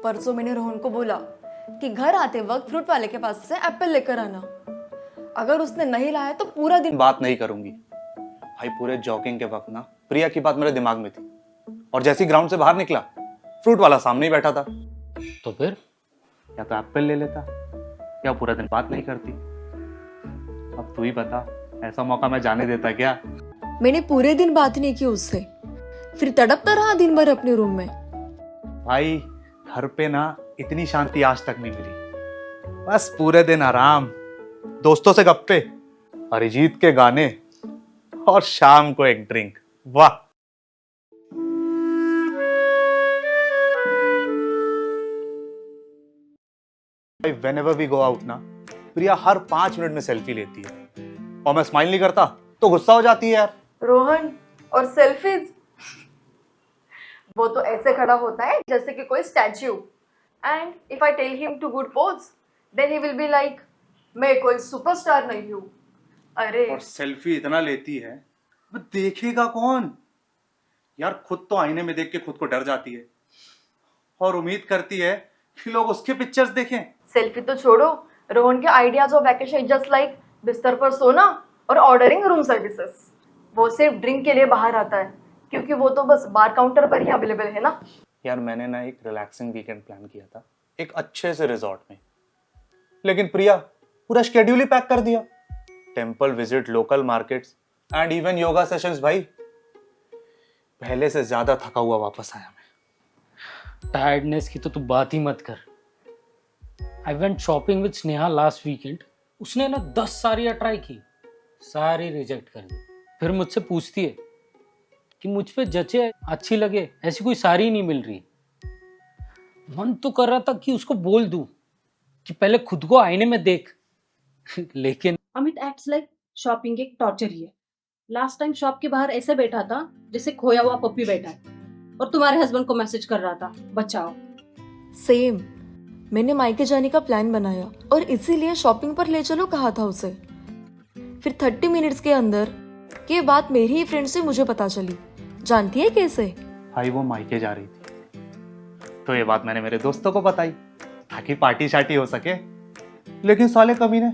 परसों मैंने रोहन को बोला कि घर आते वक्त फ्रूट वाले के पास से एप्पल लेकर आना। अगर उसने नहीं लाया तो पूरा दिन बात नहीं करूंगी। भाई पूरे जॉगिंग के वक्त ना प्रिया की बात मेरे दिमाग में थी, और जैसे ही ग्राउंड से बाहर निकला फ्रूट वाला सामने ही बैठा था। तो फिर या तो एप्पल ले लेता या पूरा दिन बात नहीं करती। अब तू ही बता, ऐसा मौका मैं जाने देता क्या? मैंने पूरे दिन बात नहीं की उससे, फिर तड़पता रहा दिन भर अपने रूम में। भाई घर पे ना इतनी शांति आज तक नहीं मिली। बस पूरे दिन आराम, दोस्तों से गप्पे, अरिजीत के गाने और शाम को एक ड्रिंक। वाह। Whenever we go out ना, प्रिया हर 5 मिनट में सेल्फी लेती है, और मैं स्माइल नहीं करता तो गुस्सा हो जाती है यार। रोहन और सेल्फीज, वो तो ऐसे खड़ा होता है जैसे कि कोई statue. And if I tell him to good pose then he will be like मैं कोई सुपरस्टार नहीं हूँ। अरे और सेल्फी इतना लेती है, वो देखेगा कौन यार? खुद तो आईने में देख के खुद को डर जाती है और उम्मीद करती है कि लोग उसके पिक्चर्स देखें। सेल्फी तो छोड़ो, रोहन के ideas of vacation just like बिस्तर पर सोना और ऑर्डरिंग रूम सर्विसेज। वो सिर्फ ड्रिंक के लिए बाहर आता है क्योंकि वो तो बस बार काउंटर पर ही अवेलेबल है ना। यार मैंने ना एक रिलैक्सिंग वीकेंड प्लान किया था एक अच्छे से रिजॉर्ट में, लेकिन प्रिया पूरा शेड्यूल ही पैक कर दिया। Temple visit, local markets and even yoga sessions. भाई पहले से ज्यादा थका हुआ वापस आया मैं। टायर्डनेस की तो तू बात ही मत कर। I went shopping with Sneha last weekend. उसने ना 10 साड़ियाँ ट्राई की, सारी रिजेक्ट कर दी। फिर मुझसे पूछती है कि मुझ पे जचे, अच्छी लगे, ऐसी कोई साड़ी नहीं मिल रही। मन तो कर रहा था कि उसको बोल दूं कि पहले खुद को आईने में देख लेकिन अमित एक्ट्स लाइक शॉपिंग एक टॉर्चर ही है। लास्ट टाइम शॉप के बाहर ऐसे बैठा था जैसे खोया हुआ पप्पी बैठा है, और तुम्हारे हस्बैंड को मैसेज कर रहा था बचाओ। सेम, मैंने मायके जाने का प्लान बनाया और इसीलिए शॉपिंग पर ले चलो कहा था उसे। फिर 30 मिनट्स के अंदर ये बात मेरी ही फ्रेंड से मुझे पता चली। जानती है कैसे? भाई वो मायके जा रही थी तो ये बात मैंने मेरे दोस्तों को बताई ताकि पार्टी शार्टी हो सके, लेकिन साले कमीने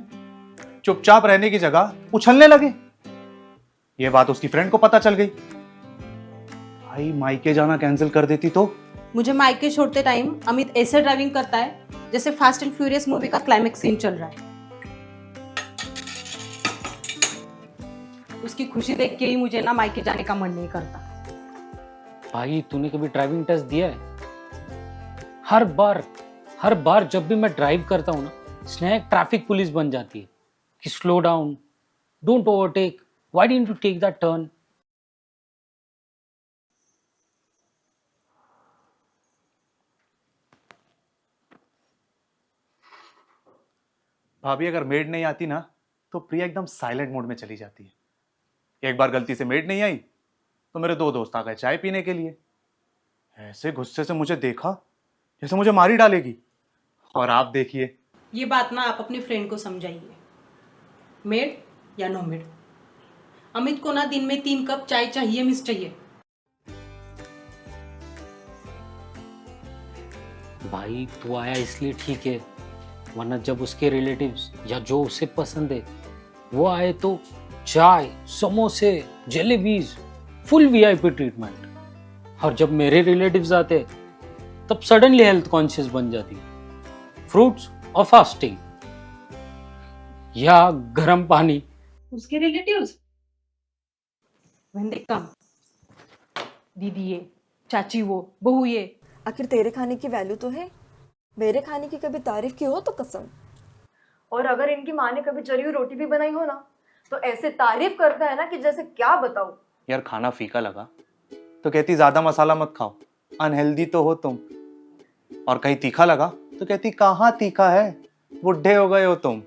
चुपचाप रहने की जगह उछलने लगे। ये बात उसकी फ्रेंड को पता चल गई। भाई मायके जाना कैंसिल कर देती तो? मुझे माइके छोड़ते टाइम अमित ऐसे ड्राइविंग करता है जैसे फास्ट एंड फ्यूरियस मूवी का क्लाइमेक्स सीन चल रहा है। उसकी खुशी देख के ही मुझे ना मायके जाने का मन नहीं करता। भाई तूने कभी ड्राइविंग टेस्ट दिया है? हर बार जब भी मैं ड्राइव करता हूँ ना, स्नेहा ट्रैफिक पुलिस बन जाती है कि slow down, don't overtake, why didn't you take that turn. भाभी अगर मेड नहीं आती ना तो प्रिया एकदम साइलेंट मोड में चली जाती है। एक बार गलती से मेड नहीं आई तो मेरे 2 दोस्त आ गए चाय पीने के लिए। ऐसे गुस्से से मुझे देखा जैसे मुझे मार ही डालेगी। और आप देखिए। ये बात ना आप अपनी फ्रेंड को समझाइए, मेड या नो मेड। अमित को ना दिन में 3 कप चाय चाहिए, मिस चाहिए। भाई तू आया इसलिए ठीक है, वरना जब उसके रिलेटिव्स या जो उसे पसंद है वो आए तो चाय, समोसे, जलेबीज, फुल वीआईपी ट्रीटमेंट। और जब मेरे रिलेटिव्स आते तब सडनली हेल्थ कॉन्शियस बन जाती। फ्रूट्स और फास्टिंग या गर्म पानी। उसके रिलेटिव्स व्हेन दे कम, दीदी ये, चाची वो, बहू ये। आखिर तेरे खाने की वैल्यू तो है, मेरे खाने की कभी तारीफ की हो तो कसम। और अगर इनकी माँ ने कभी जली हुई रोटी भी बनाई हो ना तो ऐसे तारीफ करता है ना कि जैसे क्या बताऊं। यार खाना फीका लगा तो कहती ज्यादा मसाला मत खाओ, अनहेल्दी तो हो तुम। और कहीं तीखा लगा तो कहती कहाँ तीखा है, बुढ़े हो गए हो तुम।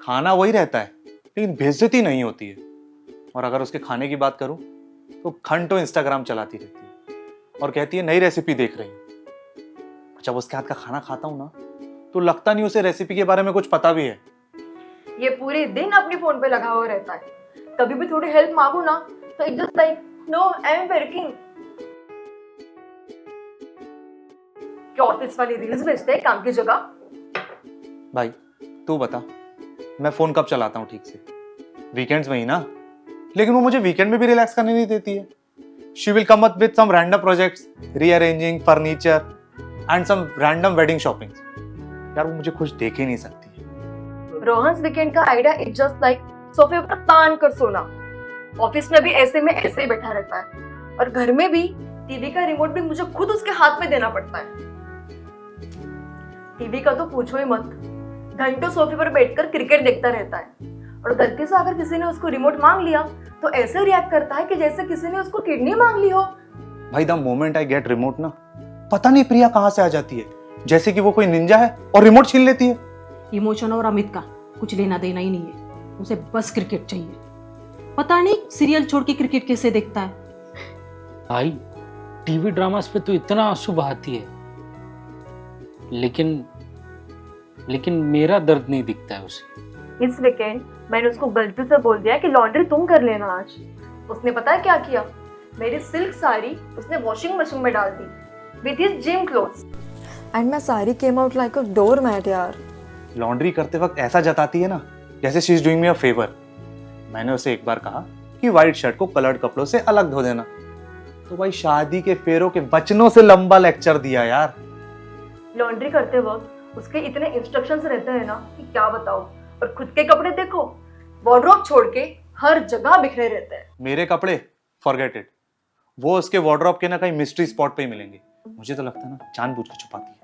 खाना वही रहता है लेकिन बेइज्जती नहीं होती है। और अगर उसके खाने की बात करूं तो घंटों इंस्टाग्राम चलाती रहती है और कहती है नई रेसिपी देख रही हूं। जब उसके हाथ का खाना खाता हूं ना तो लगता नहीं उसे रेसिपी के बारे में कुछ पता भी है। ये पूरे दिन अपने फोन पे लगा हुआ रहता है, कभी भी थोड़ी हेल्प मांगू ना तो it's just like no I am working. कि ऑफिस वाली रील्स भेजते हैं काम की जगह। भाई तू बता, मैं फोन कब चलाता हूँ ठीक से? वीकेंड्स में ही ना। लेकिन वो मुझे वीकेंड में भी रिलैक्स करने नहीं देती है। She will come up with some random projects, rearranging furniture and some random wedding shopping. यार वो मुझे खुश देख ही नहीं सकती है। रोहन्स वीकेंड का आइडिया इज जस्ट लाइक सोफे पर तान कर सोना। ऑफिस में भी ऐसे में ऐसे ही बैठा रहता है, और घर में भी टीवी का रिमोट भी मुझे खुद उसके हाथ में देना पड़ता है। टीवी का तो पूछो ही मत, घंटों सोफे पर बैठकर क्रिकेट देखता रहता है, और गलती से अगर किसी ने उसको रिमोट मांग लिया तो ऐसे रिएक्ट करता है कि जैसे किसी ने उसको किडनी मांग ली हो। भाई the moment I get remote ना, पता नहीं प्रिया कहाँ से आ जाती है, जैसे कि वो कोई निंजा है और रिमोट छीन लेती है। इमोशन और अमित का कुछ लेना देना ही नहीं है, उसे बस क्रिकेट चाहिए। पता नहीं सीरियल छोड़ के क्रिकेट कैसे देखता है। भाई टीवी ड्रामास पे तो इतना आंसू बहाती है, लेकिन मेरा दर्द नहीं दिखता है उसे। इस वीकेंड मैंने उसको गलती से बोल दिया कि लॉन्ड्री तुम कर लेना आज। उसने पता है क्या किया? मेरी सिल्क साड़ी उसने वॉशिंग मशीन में डाल दी with his gym clothes, and my sari came out like a door mat. यार लॉन्ड्री करते वक्त ऐसा जताती है ना जैसे she is doing me a favour. मैंने उसे एक बार कहा कि व्हाइट शर्ट को कलर्ड कपड़ों से अलग धो देना, तो भाई शादी के फेरों के वचनों से लंबा लेक्चर दिया यार। लॉन्ड्री करते वक्त उसके इतने इंस्ट्रक्शंस रहते हैं ना कि क्या बताओ। और खुद के कपड़े देखो, वार्डरोब छोड़ के हर जगह बिखरे रहते हैं। मेरे कपड़े फॉरगेट इट, वो उसके वार्डरोब के ना कहीं मिस्ट्री स्पॉट पे ही मिलेंगे। मुझे तो लगता है ना जानबूझ के छुपाती है।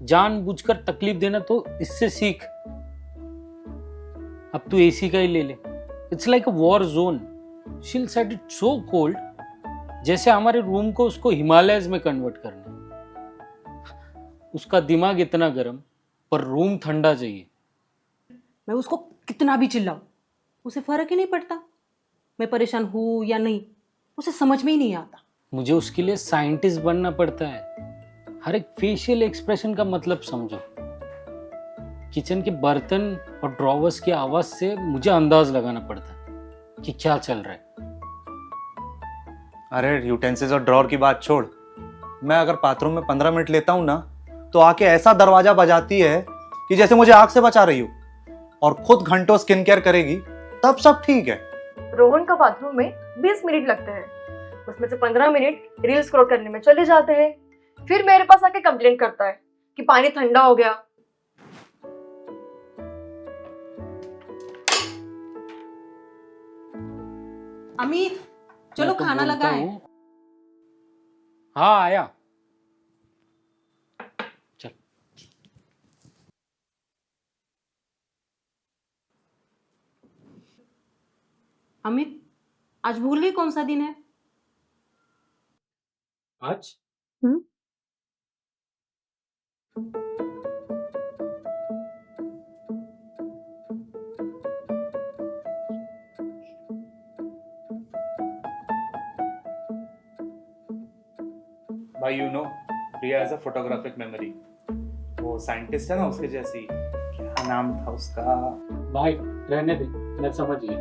जानबूझकर तकलीफ देना तो इससे सीख। अब तू एसी का ही ले ले। It's like a war zone. शील सेट इट सो कोल्ड, जैसे हमारे रूम को उसको हिमालयज में कन्वर्ट करना है। उसका दिमाग इतना गर्म, पर रूम ठंडा चाहिए। मैं उसको कितना भी चिल्लाऊं, उसे फर्क ही नहीं पड़ता। मैं परेशान हूं या नहीं, उसे समझ में ही नहीं आता। मुझे उसके लिए साइंटिस्ट बनना पड़ता है। हर एक फेशियल एक्सप्रेशन का मतलब समझो। किचन के बर्तन और ड्रॉवर्स की आवाज से मुझे अंदाज लगाना पड़ता है कि क्या चल रहा है। अरे यूटेंसिल्स और ड्रॉर की बात छोड़, मैं अगर बाथरूम में 15 मिनट लेता हूँ ना, तो आके ऐसा दरवाजा बजाती है कि जैसे मुझे आग से बचा रही हो, और खुद घंटों स्किन केयर करेगी, तब सब ठीक है। रोहन का बाथरूम में 20 मिनट लगते हैं, उसमें से 15 मिनट रील स्क्रॉल करने में चले जाते हैं। फिर मेरे पास आके कंप्लेंट करता है कि पानी ठंडा हो गया। अमित, चलो मैं तो खाना बोलता लगाएं। हूँ। हाँ आया। चल। अमित, आज भूल गई कौन सा दिन है? आज भाई you know, Priya has a photographic memory. वो साइंटिस्ट है ना उसके जैसी, क्या नाम था उसका? भाई रहने दे, मैं समझ गया।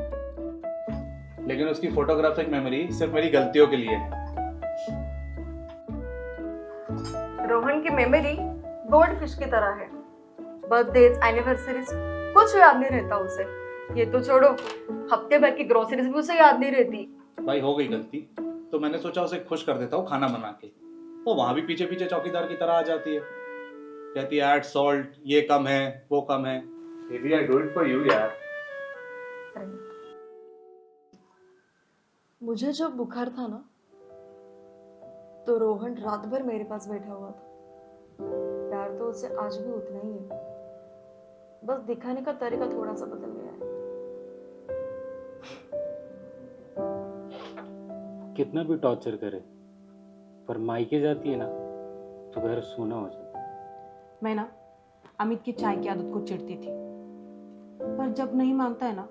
लेकिन उसकी फोटोग्राफिक मेमोरी सिर्फ मेरी गलतियों के लिए है। रोहन की मेमोरी गोल्ड फिश की तरह है। बर्थडेज, एनिवर्सरीज कुछ याद नहीं रहता उसे। ये तो छोड़ो, हफ्ते भर की ग्रोसरीज भी उसे याद नहीं रहती। भाई हो गई गलती, तो मैंने सोचा उसे खुश कर देता हूँ खाना बना के। वो वहां भी पीछे पीछे चौकीदार की तरह आ जाती है, कहती है ऐड सॉल्ट, ये कम है वो कम है। Baby I do it for you यार। मुझे जब बुखार था ना, तो रोहन रात भर मेरे पास बैठा हुआ था। प्यार तो उसे आज भी उतना ही है, बस दिखाने का तरीका थोड़ा सा बदल गया है। कितना भी टॉर्चर करे, पर मायके जाती है ना तो घर सूना हो जाता है। मैं ना अमित की चाय की आदत को चिढ़ती थी, पर जब नहीं मानता है ना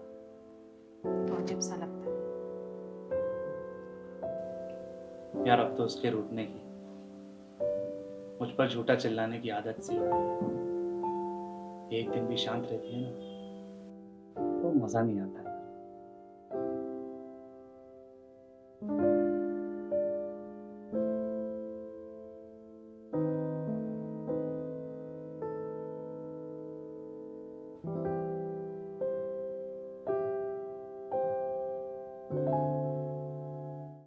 तो अजीब सा लगता है। यार अब तो उसके रूठने की, मुझ पर झूठा चिल्लाने की आदत सी हो गई। एक दिन भी शांत रहती है ना तो मजा नहीं आता है।